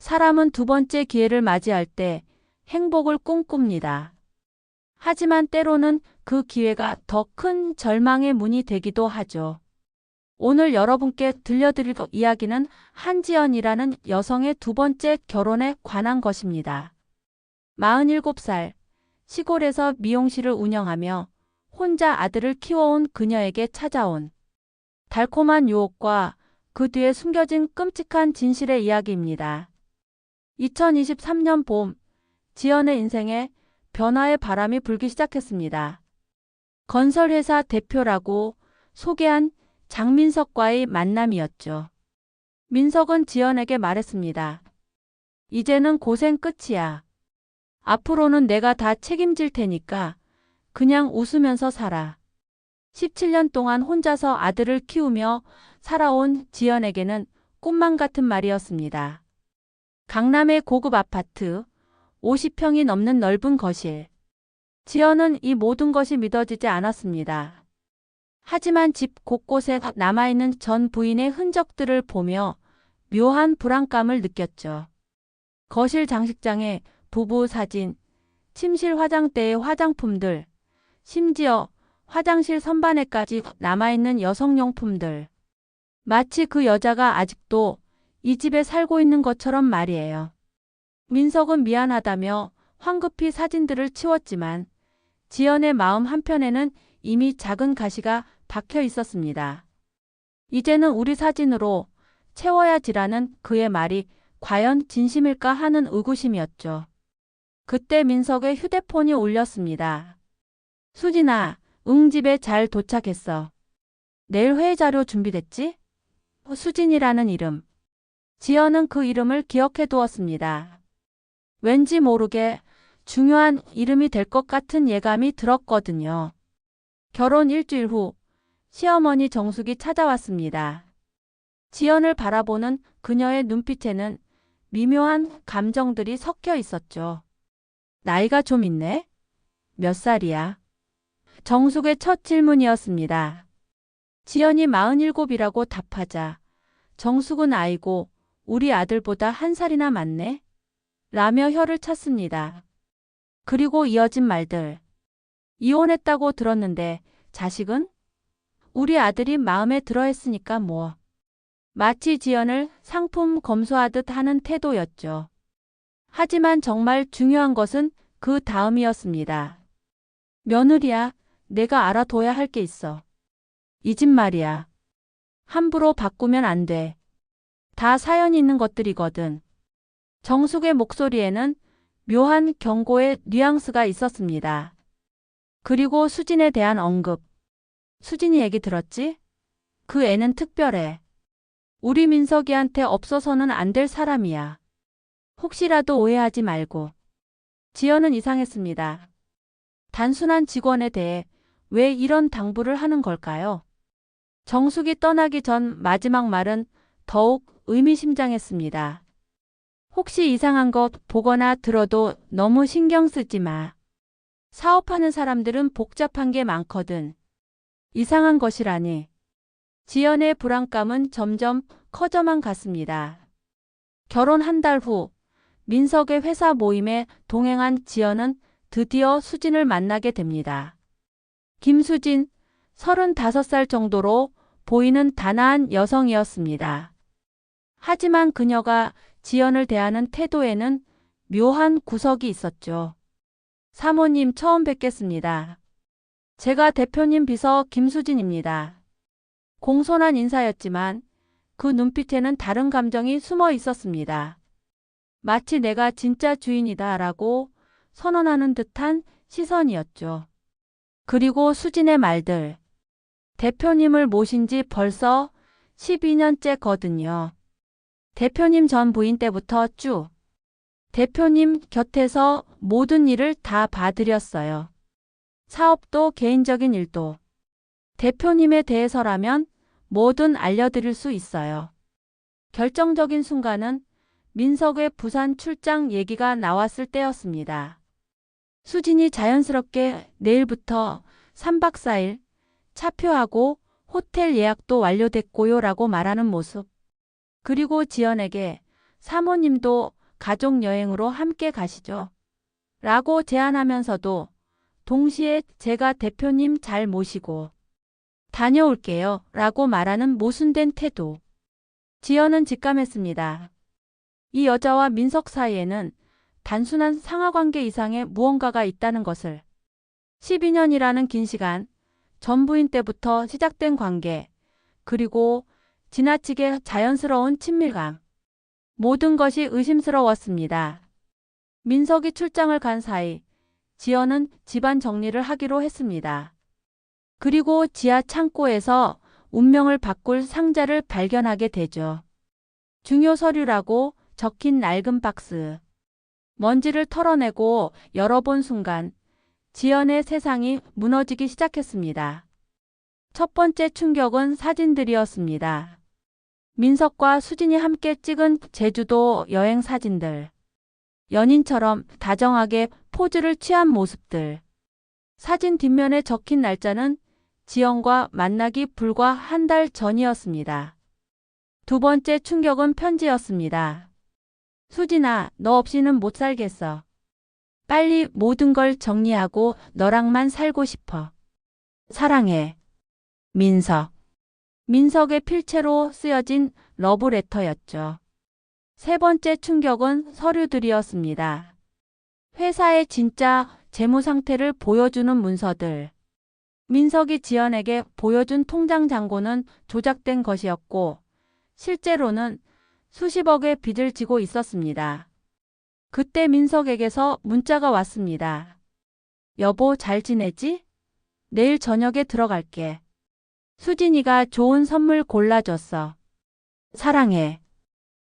사람은 두 번째 기회를 맞이할 때 행복을 꿈꿉니다. 하지만 때로는 그 기회가 더 큰 절망의 문이 되기도 하죠. 오늘 여러분께 들려드릴 이야기는 한지연이라는 여성의 두 번째 결혼에 관한 것입니다. 47살, 시골에서 미용실을 운영하며 혼자 아들을 키워온 그녀에게 찾아온 달콤한 유혹과 그 뒤에 숨겨진 끔찍한 진실의 이야기입니다. 2023년 봄, 지연의 인생에 변화의 바람이 불기 시작했습니다. 건설회사 대표라고 소개한 장민석과의 만남이었죠. 민석은 지연에게 말했습니다. 이제는 고생 끝이야. 앞으로는 내가 다 책임질 테니까 그냥 웃으면서 살아. 17년 동안 혼자서 아들을 키우며 살아온 지연에게는 꿈만 같은 말이었습니다. 강남의 고급 아파트, 50평이 넘는 넓은 거실. 지연은 이 모든 것이 믿어지지 않았습니다. 하지만 집 곳곳에 남아있는 전 부인의 흔적들을 보며 묘한 불안감을 느꼈죠. 거실 장식장에 부부 사진, 침실 화장대의 화장품들, 심지어 화장실 선반에까지 남아있는 여성용품들. 마치 그 여자가 아직도 이 집에 살고 있는 것처럼 말이에요. 민석은 미안하다며 황급히 사진들을 치웠지만 지연의 마음 한편에는 이미 작은 가시가 박혀 있었습니다. 이제는 우리 사진으로 채워야지라는 그의 말이 과연 진심일까 하는 의구심이었죠. 그때 민석의 휴대폰이 울렸습니다. 수진아, 응, 집에 잘 도착했어. 내일 회의 자료 준비됐지? 수진이라는 이름. 지연은 그 이름을 기억해 두었습니다. 왠지 모르게 중요한 이름이 될 것 같은 예감이 들었거든요. 결혼 일주일 후 시어머니 정숙이 찾아왔습니다. 지연을 바라보는 그녀의 눈빛에는 미묘한 감정들이 섞여 있었죠. 나이가 좀 있네? 몇 살이야? 정숙의 첫 질문이었습니다. 지연이 47이라고 답하자 정숙은 아이고 우리 아들보다 한 살이나 많네? 라며 혀를 찼습니다. 그리고 이어진 말들. 이혼했다고 들었는데 자식은? 우리 아들이 마음에 들어 했으니까 뭐. 마치 지연을 상품 검수하듯 하는 태도였죠. 하지만 정말 중요한 것은 그 다음이었습니다. 며느리야, 내가 알아둬야 할 게 있어. 이 집 말이야. 함부로 바꾸면 안 돼. 다 사연이 있는 것들이거든. 정숙의 목소리에는 묘한 경고의 뉘앙스가 있었습니다. 그리고 수진에 대한 언급. 수진이 얘기 들었지? 그 애는 특별해. 우리 민석이한테 없어서는 안 될 사람이야. 혹시라도 오해하지 말고. 지연은 이상했습니다. 단순한 직원에 대해 왜 이런 당부를 하는 걸까요? 정숙이 떠나기 전 마지막 말은 더욱 의미심장했습니다. 혹시 이상한 것 보거나 들어도 너무 신경 쓰지 마. 사업하는 사람들은 복잡한 게 많거든. 이상한 것이라니. 지연의 불안감은 점점 커져만 갔습니다. 결혼 한 달 후 민석의 회사 모임에 동행한 지연은 드디어 수진을 만나게 됩니다. 김수진, 35살 정도로 보이는 단아한 여성이었습니다. 하지만 그녀가 지연을 대하는 태도에는 묘한 구석이 있었죠. 사모님 처음 뵙겠습니다. 제가 대표님 비서 김수진입니다. 공손한 인사였지만 그 눈빛에는 다른 감정이 숨어 있었습니다. 마치 내가 진짜 주인이다 라고 선언하는 듯한 시선이었죠. 그리고 수진의 말들. 대표님을 모신 지 벌써 12년째거든요. 대표님 전 부인 때부터 쭉 대표님 곁에서 모든 일을 다 봐드렸어요. 사업도 개인적인 일도. 대표님에 대해서라면 뭐든 알려드릴 수 있어요. 결정적인 순간은 민석의 부산 출장 얘기가 나왔을 때였습니다. 수진이 자연스럽게 내일부터 3박 4일 차표하고 호텔 예약도 완료됐고요 라고 말하는 모습. 그리고 지연에게 사모님도 가족 여행으로 함께 가시죠. 라고 제안하면서도 동시에 제가 대표님 잘 모시고 다녀올게요. 라고 말하는 모순된 태도. 지연은 직감했습니다. 이 여자와 민석 사이에는 단순한 상하관계 이상의 무언가가 있다는 것을. 12년이라는 긴 시간, 전 부인 때부터 시작된 관계, 그리고 지나치게 자연스러운 친밀감. 모든 것이 의심스러웠습니다. 민석이 출장을 간 사이 지연은 집안 정리를 하기로 했습니다. 그리고 지하 창고에서 운명을 바꿀 상자를 발견하게 되죠. 중요 서류라고 적힌 낡은 박스. 먼지를 털어내고 열어본 순간 지연의 세상이 무너지기 시작했습니다. 첫 번째 충격은 사진들이었습니다. 민석과 수진이 함께 찍은 제주도 여행 사진들. 연인처럼 다정하게 포즈를 취한 모습들. 사진 뒷면에 적힌 날짜는 지연과 만나기 불과 한 달 전이었습니다. 두 번째 충격은 편지였습니다. 수진아, 너 없이는 못 살겠어. 빨리 모든 걸 정리하고 너랑만 살고 싶어. 사랑해. 민석. 민석의 필체로 쓰여진 러브레터였죠. 세 번째 충격은 서류들이었습니다. 회사의 진짜 재무 상태를 보여주는 문서들. 민석이 지연에게 보여준 통장 잔고는 조작된 것이었고 실제로는 수십억의 빚을 지고 있었습니다. 그때 민석에게서 문자가 왔습니다. 여보, 잘 지내지? 내일 저녁에 들어갈게. 수진이가 좋은 선물 골라줬어. 사랑해.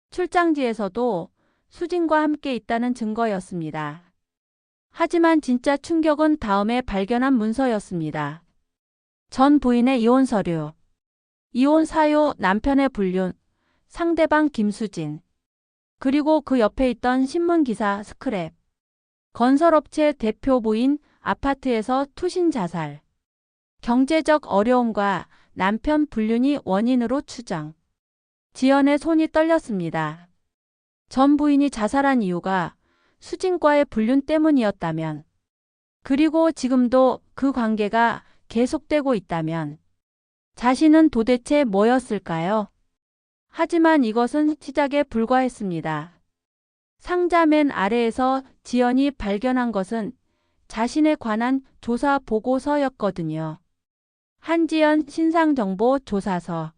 출장지에서도 수진과 함께 있다는 증거였습니다. 하지만 진짜 충격은 다음에 발견한 문서였습니다. 전 부인의 이혼 서류. 이혼 사유, 남편의 불륜, 상대방 김수진. 그리고 그 옆에 있던 신문기사 스크랩. 건설업체 대표 부인 아파트에서 투신 자살. 경제적 어려움과 남편 불륜이 원인으로 추정. 지연의 손이 떨렸습니다. 전 부인이 자살한 이유가 수진과의 불륜 때문이었다면, 그리고 지금도 그 관계가 계속되고 있다면 자신은 도대체 뭐였을까요? 하지만 이것은 시작에 불과했습니다. 상자 맨 아래에서 지연이 발견한 것은 자신에 관한 조사 보고서였거든요. 한지연 신상정보 조사서.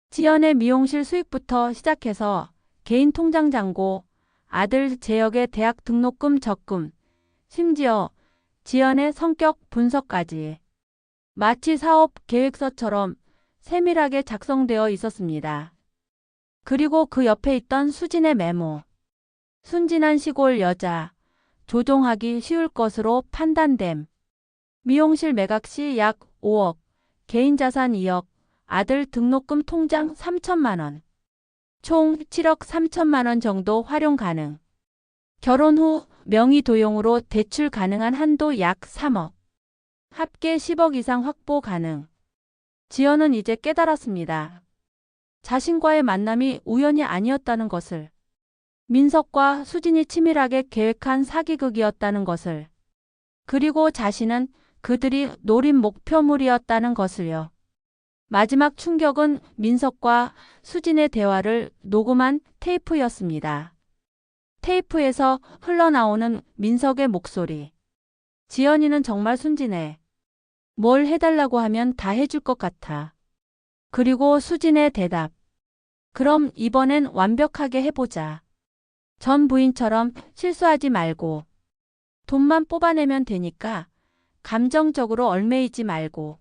지연의 미용실 수익부터 시작해서 개인 통장 잔고, 아들 재혁의 대학 등록금 적금, 심지어 지연의 성격 분석까지 마치 사업 계획서처럼 세밀하게 작성되어 있었습니다. 그리고 그 옆에 있던 수진의 메모. 순진한 시골 여자, 조종하기 쉬울 것으로 판단됨. 미용실 매각 시 약 5억, 개인 자산 2억, 아들 등록금 통장 3천만 원. 총 7억 3천만 원 정도 활용 가능. 결혼 후 명의 도용으로 대출 가능한 한도 약 3억. 합계 10억 이상 확보 가능. 지연은 이제 깨달았습니다. 자신과의 만남이 우연이 아니었다는 것을. 민석과 수진이 치밀하게 계획한 사기극이었다는 것을. 그리고 자신은 그들이 노린 목표물이었다는 것을요. 마지막 충격은 민석과 수진의 대화를 녹음한 테이프였습니다. 테이프에서 흘러나오는 민석의 목소리. 지연이는 정말 순진해. 뭘 해달라고 하면 다 해줄 것 같아. 그리고 수진의 대답. 그럼 이번엔 완벽하게 해보자. 전 부인처럼 실수하지 말고. 돈만 뽑아내면 되니까 감정적으로 얽매이지 말고.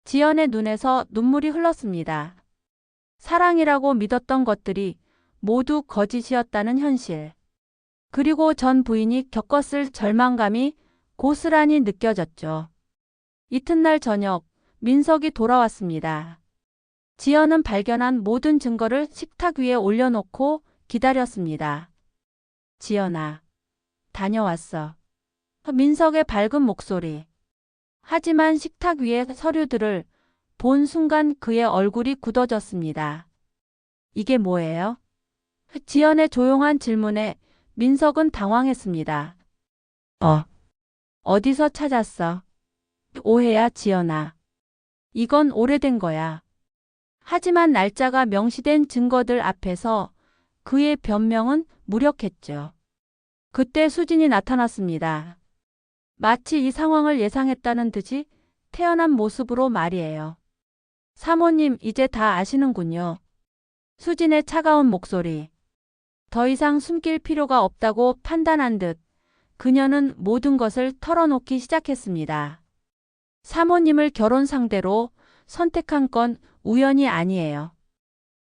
지연의 눈에서 눈물이 흘렀습니다. 사랑이라고 믿었던 것들이 모두 거짓이었다는 현실. 그리고 전 부인이 겪었을 절망감이 고스란히 느껴졌죠. 이튿날 저녁, 민석이 돌아왔습니다. 지연은 발견한 모든 증거를 식탁 위에 올려놓고 기다렸습니다. 지연아, 다녀왔어. 민석의 밝은 목소리. 하지만 식탁 위의 서류들을 본 순간 그의 얼굴이 굳어졌습니다. 이게 뭐예요? 지연의 조용한 질문에 민석은 당황했습니다. 어디서 찾았어? 오해야, 지연아. 이건 오래된 거야. 하지만 날짜가 명시된 증거들 앞에서 그의 변명은 무력했죠. 그때 수진이 나타났습니다. 마치 이 상황을 예상했다는 듯이 태연한 모습으로 말이에요. 사모님, 이제 다 아시는군요. 수진의 차가운 목소리. 더 이상 숨길 필요가 없다고 판단한 듯 그녀는 모든 것을 털어놓기 시작했습니다. 사모님을 결혼 상대로 선택한 건 우연이 아니에요.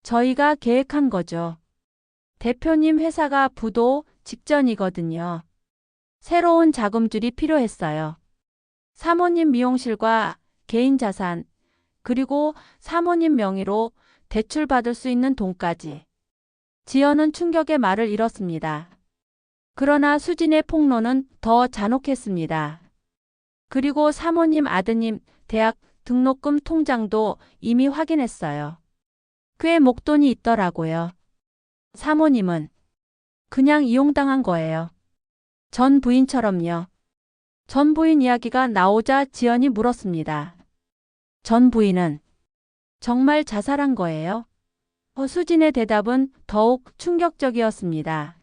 저희가 계획한 거죠. 대표님 회사가 부도 직전이거든요. 새로운 자금줄이 필요했어요. 사모님 미용실과 개인 자산, 그리고 사모님 명의로 대출받을 수 있는 돈까지. 지연은 충격의 말을 잃었습니다. 그러나 수진의 폭로는 더 잔혹했습니다. 그리고 사모님 아드님 대학 등록금 통장도 이미 확인했어요. 꽤 목돈이 있더라고요. 사모님은 그냥 이용당한 거예요. 전 부인처럼요. 전 부인 이야기가 나오자 지연이 물었습니다. 전 부인은 정말 자살한 거예요? 수진의 대답은 더욱 충격적이었습니다.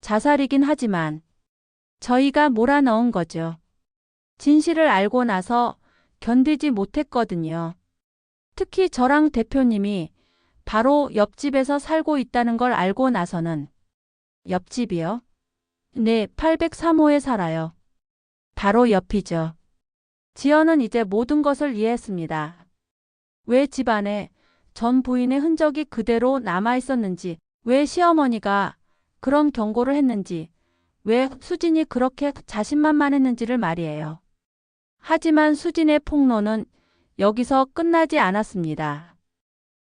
자살이긴 하지만 저희가 몰아넣은 거죠. 진실을 알고 나서 견디지 못했거든요. 특히 저랑 대표님이 바로 옆집에서 살고 있다는 걸 알고 나서는. 옆집이요? 네, 803호에 살아요. 바로 옆이죠. 지연은 이제 모든 것을 이해했습니다. 왜 집안에 전 부인의 흔적이 그대로 남아 있었는지, 왜 시어머니가 그런 경고를 했는지, 왜 수진이 그렇게 자신만만했는지를 말이에요. 하지만 수진의 폭로는 여기서 끝나지 않았습니다.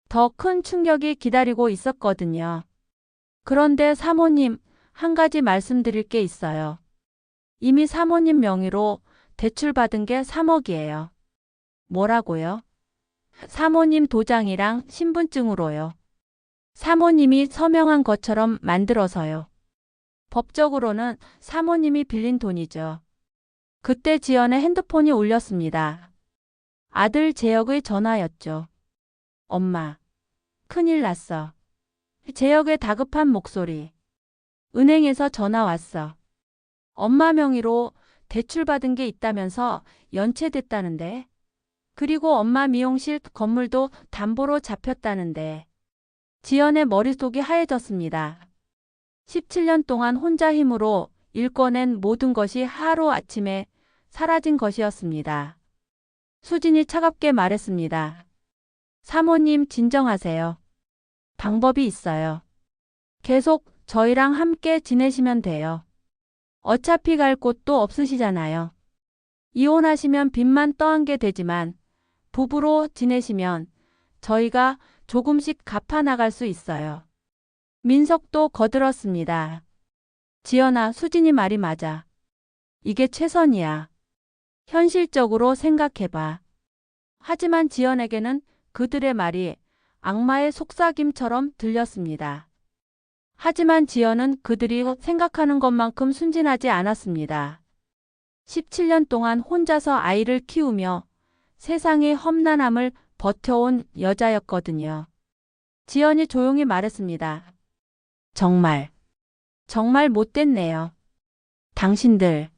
더 큰 충격이 기다리고 있었거든요. 그런데 사모님, 한 가지 말씀드릴 게 있어요. 이미 사모님 명의로 대출받은 게 3억이에요. 뭐라고요? 사모님 도장이랑 신분증으로요. 사모님이 서명한 것처럼 만들어서요. 법적으로는 사모님이 빌린 돈이죠. 그때 지연의 핸드폰이 울렸습니다. 아들 재혁의 전화였죠. 엄마, 큰일 났어. 재혁의 다급한 목소리. 은행에서 전화 왔어. 엄마 명의로 대출받은 게 있다면서 연체됐다는데. 그리고 엄마 미용실 건물도 담보로 잡혔다는데. 지연의 머릿속이 하얘졌습니다. 17년 동안 혼자 힘으로 일궈낸 모든 것이 하루아침에 사라진 것이었습니다. 수진이 차갑게 말했습니다. 사모님, 진정하세요. 방법이 있어요. 계속 저희랑 함께 지내시면 돼요. 어차피 갈 곳도 없으시잖아요. 이혼하시면 빚만 떠안게 되지만 부부로 지내시면 저희가 조금씩 갚아나갈 수 있어요. 민석도 거들었습니다. 지연아, 수진이 말이 맞아. 이게 최선이야. 현실적으로 생각해봐. 하지만 지연에게는 그들의 말이 악마의 속삭임처럼 들렸습니다. 하지만 지연은 그들이 생각하는 것만큼 순진하지 않았습니다. 17년 동안 혼자서 아이를 키우며 세상의 험난함을 버텨온 여자였거든요. 지연이 조용히 말했습니다. 정말 못됐네요. 당신들.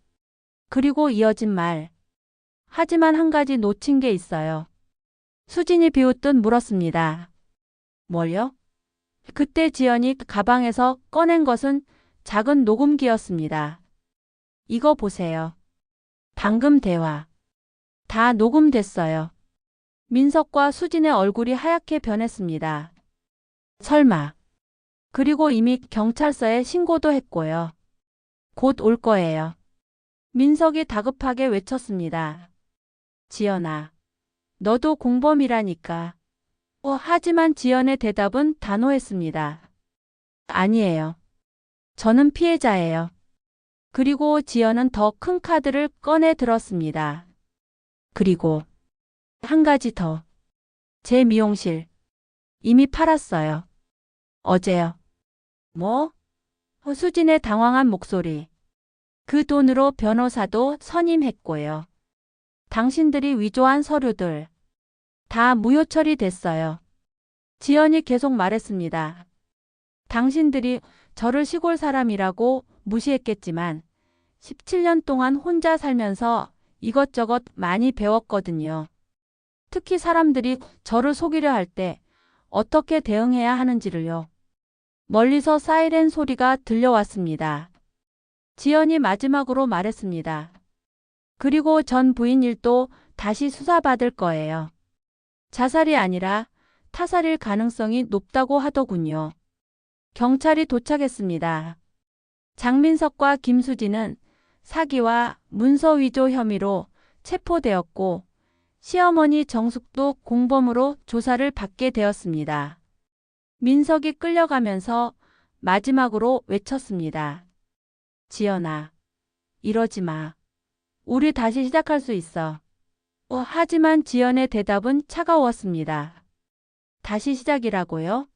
그리고 이어진 말. 하지만 한 가지 놓친 게 있어요. 수진이 비웃듯 물었습니다. 뭘요? 그때 지연이 가방에서 꺼낸 것은 작은 녹음기였습니다. 이거 보세요. 방금 대화. 다 녹음됐어요. 민석과 수진의 얼굴이 하얗게 변했습니다. 설마. 그리고 이미 경찰서에 신고도 했고요. 곧 올 거예요. 민석이 다급하게 외쳤습니다. 지연아, 너도 공범이라니까. 하지만 지연의 대답은 단호했습니다. 아니에요. 저는 피해자예요. 그리고 지연은 더 큰 카드를 꺼내 들었습니다. 그리고 한 가지 더. 제 미용실 이미 팔았어요. 어제요. 뭐? 수진의 당황한 목소리. 그 돈으로 변호사도 선임했고요. 당신들이 위조한 서류들 다 무효 처리됐어요. 지연이 계속 말했습니다. 당신들이 저를 시골 사람이라고 무시했겠지만 17년 동안 혼자 살면서 이것저것 많이 배웠거든요. 특히 사람들이 저를 속이려 할 때 어떻게 대응해야 하는지를요. 멀리서 사이렌 소리가 들려왔습니다. 지연이 마지막으로 말했습니다. 그리고 전 부인 일도 다시 수사받을 거예요. 자살이 아니라 타살일 가능성이 높다고 하더군요. 경찰이 도착했습니다. 장민석과 김수진은 사기와 문서 위조 혐의로 체포되었고 시어머니 정숙도 공범으로 조사를 받게 되었습니다. 민석이 끌려가면서 마지막으로 외쳤습니다. 지연아, 이러지 마. 우리 다시 시작할 수 있어. 하지만 지연의 대답은 차가웠습니다. 다시 시작이라고요?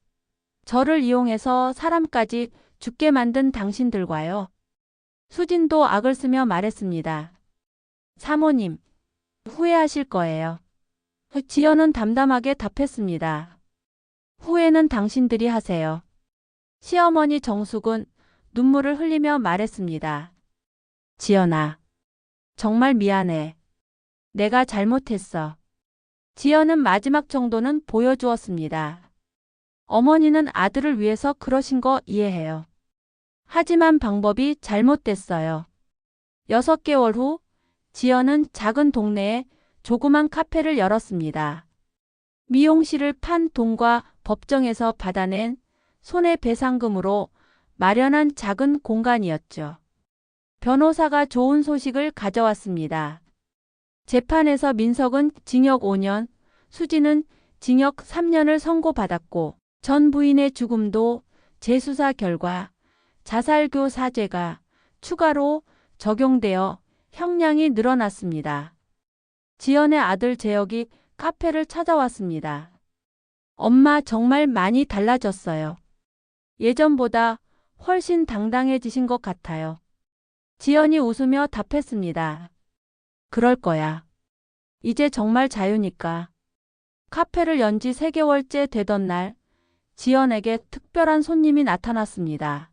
저를 이용해서 사람까지 죽게 만든 당신들과요. 수진도 악을 쓰며 말했습니다. 사모님, 후회하실 거예요. 지연은 담담하게 답했습니다. 후회는 당신들이 하세요. 시어머니 정숙은 눈물을 흘리며 말했습니다. 지연아, 정말 미안해. 내가 잘못했어. 지연은 마지막 정도는 보여주었습니다. 어머니는 아들을 위해서 그러신 거 이해해요. 하지만 방법이 잘못됐어요. 6개월 후 지연은 작은 동네에 조그만 카페를 열었습니다. 미용실을 판 돈과 법정에서 받아낸 손해배상금으로 마련한 작은 공간이었죠. 변호사가 좋은 소식을 가져왔습니다. 재판에서 민석은 징역 5년, 수지는 징역 3년을 선고받았고 전 부인의 죽음도 재수사 결과 자살교사죄가 추가로 적용되어 형량이 늘어났습니다. 지연의 아들 재혁이 카페를 찾아왔습니다. 엄마 정말 많이 달라졌어요. 예전보다 훨씬 당당해지신 것 같아요. 지연이 웃으며 답했습니다. 그럴 거야. 이제 정말 자유니까. 카페를 연 지 3개월째 되던 날, 지연에게 특별한 손님이 나타났습니다.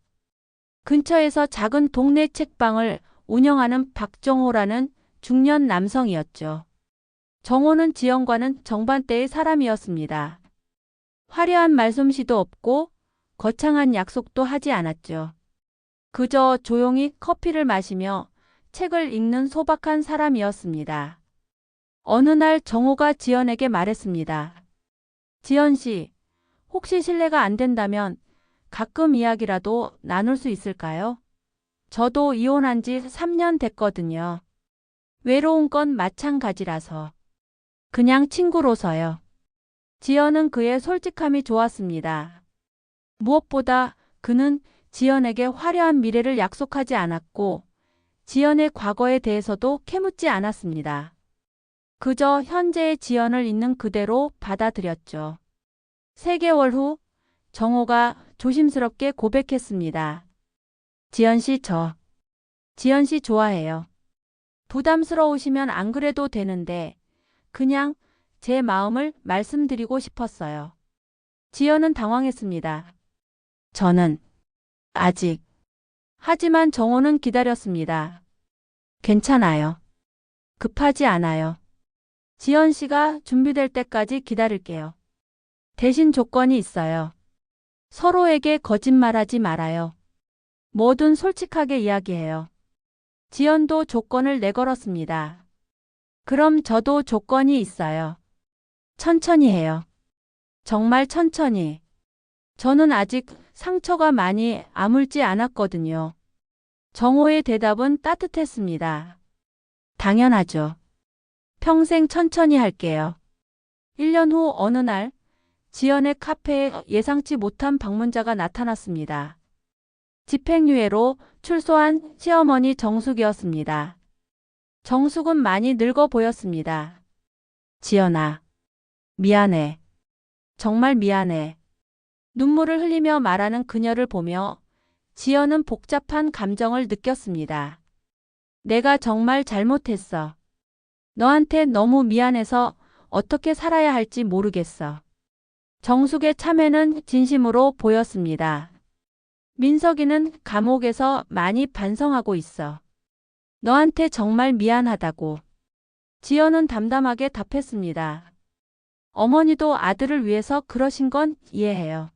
근처에서 작은 동네 책방을 운영하는 박정호라는 중년 남성이었죠. 정호는 지연과는 정반대의 사람이었습니다. 화려한 말솜씨도 없고 거창한 약속도 하지 않았죠. 그저 조용히 커피를 마시며 책을 읽는 소박한 사람이었습니다. 어느 날 정호가 지연에게 말했습니다. 지연 씨, 혹시 실례가 안 된다면 가끔 이야기라도 나눌 수 있을까요? 저도 이혼한 지 3년 됐거든요. 외로운 건 마찬가지라서. 그냥 친구로서요. 지연은 그의 솔직함이 좋았습니다. 무엇보다 그는 지연에게 화려한 미래를 약속하지 않았고 지연의 과거에 대해서도 캐묻지 않았습니다. 그저 현재의 지연을 있는 그대로 받아들였죠. 3개월 후 정호가 조심스럽게 고백했습니다. 지연 씨 지연 씨 좋아해요. 부담스러우시면 안 그래도 되는데 그냥 제 마음을 말씀드리고 싶었어요. 지연은 당황했습니다. 저는 아직. 하지만 정호는 기다렸습니다. 괜찮아요. 급하지 않아요. 지연 씨가 준비될 때까지 기다릴게요. 대신 조건이 있어요. 서로에게 거짓말하지 말아요. 뭐든 솔직하게 이야기해요. 지연도 조건을 내걸었습니다. 그럼 저도 조건이 있어요. 천천히 해요. 정말 천천히. 저는 아직 상처가 많이 아물지 않았거든요. 정호의 대답은 따뜻했습니다. 당연하죠. 평생 천천히 할게요. 1년 후 어느 날 지연의 카페에 예상치 못한 방문자가 나타났습니다. 집행유예로 출소한 시어머니 정숙이었습니다. 정숙은 많이 늙어 보였습니다. 지연아, 미안해. 정말 미안해. 눈물을 흘리며 말하는 그녀를 보며 지연은 복잡한 감정을 느꼈습니다. 내가 정말 잘못했어. 너한테 너무 미안해서 어떻게 살아야 할지 모르겠어. 정숙의 참회는 진심으로 보였습니다. 민석이는 감옥에서 많이 반성하고 있어. 너한테 정말 미안하다고. 지연은 담담하게 답했습니다. 어머니도 아들을 위해서 그러신 건 이해해요.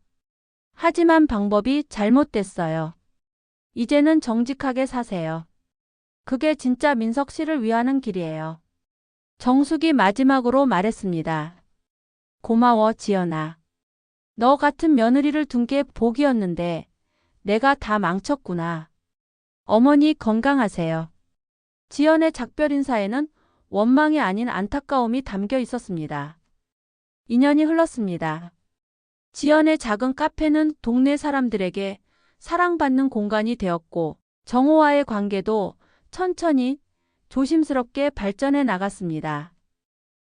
하지만 방법이 잘못됐어요. 이제는 정직하게 사세요. 그게 진짜 민석 씨를 위하는 길이에요. 정숙이 마지막으로 말했습니다. 고마워, 지연아. 너 같은 며느리를 둔 게 복이었는데 내가 다 망쳤구나. 어머니 건강하세요. 지연의 작별 인사에는 원망이 아닌 안타까움이 담겨 있었습니다. 2년이 흘렀습니다. 지연의 작은 카페는 동네 사람들에게 사랑받는 공간이 되었고 정호와의 관계도 천천히 조심스럽게 발전해 나갔습니다.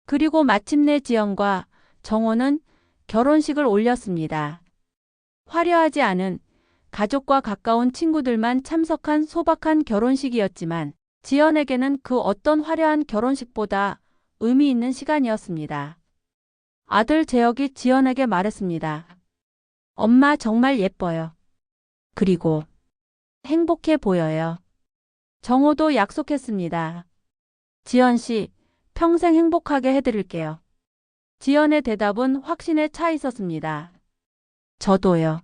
그리고 마침내 지연과 정호는 결혼식을 올렸습니다. 화려하지 않은 가족과 가까운 친구들만 참석한 소박한 결혼식이었지만 지연에게는 그 어떤 화려한 결혼식보다 의미 있는 시간이었습니다. 아들 재혁이 지연에게 말했습니다. 엄마 정말 예뻐요. 그리고 행복해 보여요. 정호도 약속했습니다. 지연 씨, 평생 행복하게 해드릴게요. 지연의 대답은 확신에 차 있었습니다. 저도요.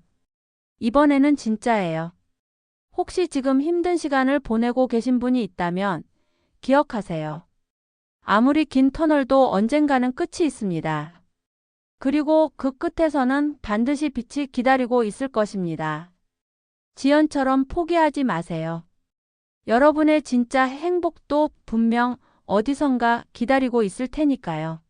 이번에는 진짜예요. 혹시 지금 힘든 시간을 보내고 계신 분이 있다면 기억하세요. 아무리 긴 터널도 언젠가는 끝이 있습니다. 그리고 그 끝에서는 반드시 빛이 기다리고 있을 것입니다. 지연처럼 포기하지 마세요. 여러분의 진짜 행복도 분명 어디선가 기다리고 있을 테니까요.